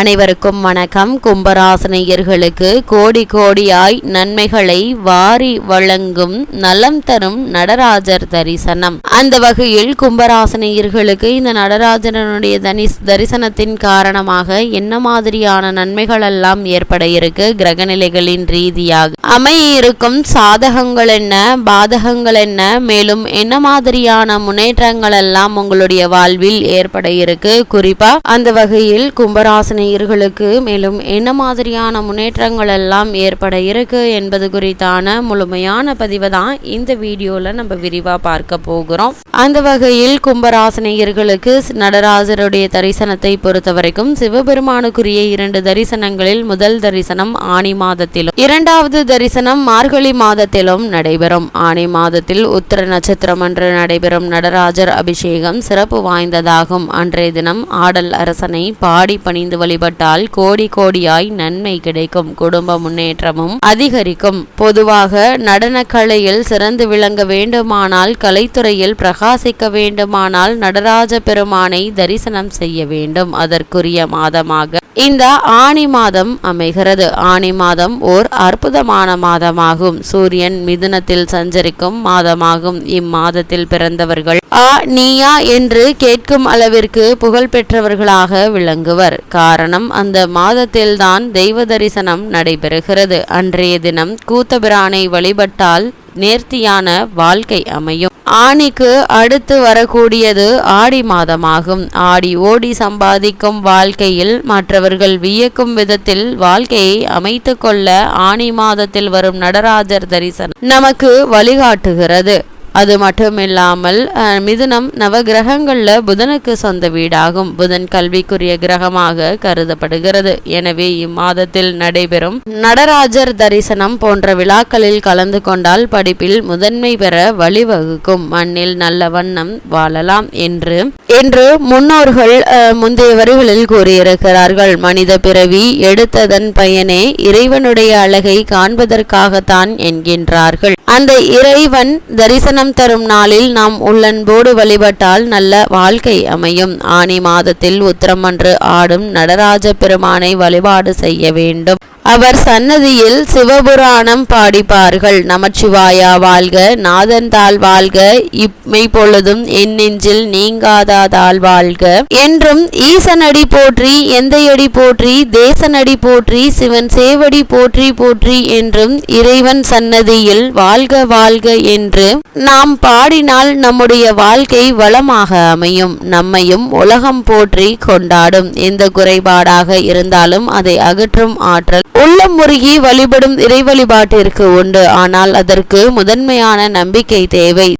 அனைவருக்கும் வணக்கம். கும்பராசினியர்களுக்கு கோடி கோடியாய் நன்மைகளை வாரி வழங்கும் நலம் தரும் நடராஜர் தரிசனம். அந்த வகையில் கும்பராசினியர்களுக்கு இந்த நடராஜனுடைய தரிசனத்தின் காரணமாக என்ன மாதிரியான நன்மைகள் எல்லாம் ஏற்பட இருக்கு, கிரகநிலைகளின் ரீதியாக அமைய இருக்கும் சாதகங்கள் என்ன, பாதகங்கள் என்ன, மேலும் என்ன மாதிரியான முன்னேற்றங்கள் எல்லாம் உங்களுடைய வாழ்வில் ஏற்பட இருக்கு, குறிப்பா அந்த வகையில் கும்பராசினியர்களுக்கு மேலும் என்ன மாதிரியான முன்னேற்றங்கள் எல்லாம் ஏற்பட இருக்கு என்பது குறித்தான முழுமையான பதிவை தான் இந்த வீடியோல நம்ம விரிவா பார்க்க போகிறோம். அந்த வகையில் கும்பராசினியர்களுக்கு நடராஜருடைய தரிசனத்தை பொறுத்த வரைக்கும் சிவபெருமானுக்குரிய 2 தரிசனங்களில் முதல் தரிசனம் ஆனி மாதத்திலும், இரண்டாவது தரிசனம் மார்கழி மாதத்திலும் நடைபெறும். ஆனி மாதத்தில் உத்திர நட்சத்திரம் அன்று நடைபெறும் நடராஜர் அபிஷேகம் சிறப்பு வாய்ந்ததாகும். அன்றைய தினம் ஆடல் அரசனை பாடி பணிந்து வழிபட்டால் கோடி கோடியாய் நன்மை கிடைக்கும், குடும்ப முன்னேற்றமும் அதிகரிக்கும். பொதுவாக நடனக்கலையில் சிறந்து விளங்க வேண்டுமானால், கலைத்துறையில் பிரகாசிக்க வேண்டுமானால் நடராஜ பெருமானை தரிசனம் செய்ய வேண்டும். அதற்குரிய மாதமாக இந்த ஆனி மாதம் அமைகிறது. ஆனி மாதம் ஓர் அற்புதமான மாதமாகும். சூரியன் மிதுனத்தில் சஞ்சரிக்கும் மாதமாகும். இம்மாதத்தில் பிறந்தவர்கள் நீயா என்று கேட்கும் அளவிற்கு புகழ் பெற்றவர்களாக விளங்குவர். காரணம், அந்த மாதத்தில்தான் தெய்வ தரிசனம் நடைபெறுகிறது. அன்றைய தினம் கூத்தபிரானை வழிபட்டால் நேர்த்தியான வாழ்க்கை அமையும். ஆணிக்கு அடுத்து வரக்கூடியது ஆடி மாதமாகும். ஆடி ஓடி சம்பாதிக்கும் வாழ்க்கையில் மற்றவர்கள் வியக்கும் விதத்தில் வாழ்க்கையை அமைத்து கொள்ள ஆனி மாதத்தில் வரும் நடராஜர் தரிசனம் நமக்கு வழிகாட்டுகிறது. அது மட்டுமில்லாமல் மிதுனம் நவகிரகங்கள்ல புதனுக்கு சொந்த வீடாகும். புதன் கல்விக்குரிய கிரகமாக கருதப்படுகிறது. எனவே இம்மாதத்தில் நடைபெறும் நடராஜர் தரிசனம் போன்ற விழாக்களில் கலந்து கொண்டால் படிப்பில் முதன்மை பெற வழிவகுக்கும். மண்ணில் நல்ல வண்ணம் வாழலாம் என்று முன்னோர்கள் முந்தைய வரிகளில் கூறியிருக்கிறார்கள். மனித பிறவி எடுத்ததன் பயனே இறைவனுடைய அழகை காண்பதற்காகத்தான் என்கின்றார்கள். அந்த இறைவன் தரிசனம் தரும் நாளில் நாம் உள்ளன்போடு வழிபட்டால் நல்ல வாழ்க்கை அமையும். ஆனி மாதத்தில் உத்திரம் அன்று ஆடும் நடராஜ பெருமானை வழிபாடு செய்ய வேண்டும். அவர் சன்னதியில் சிவபுராணம் பாடிப்பார்கள். நமச்சிவாயா வாழ்க, நாதன் தாள் வாழ்க, இம்மெய்ப்பொழுதும் என் நெஞ்சில் நீங்காதாதால் வாழ்க என்றும், ஈசனடி போற்றி, எந்தையடி போற்றி, தேசனடி போற்றி, சிவன் சேவடி போற்றி போற்றி என்றும் இறைவன் சன்னதியில் வாழ்க வாழ்க என்று நாம் பாடினால் நம்முடைய வாழ்க்கை வளமாக அமையும். நம்மையும் உலகம் போற்றி கொண்டாடும். எந்த குறைபாடாக இருந்தாலும் அதை அகற்றும் ஆற்றல் உள்ளம் முருகி வழிபடும் இறை வழிபாட்டிற்கு உண்டு. ஆனால் அதற்கு முதன்மையான நம்பிக்கை தேவை.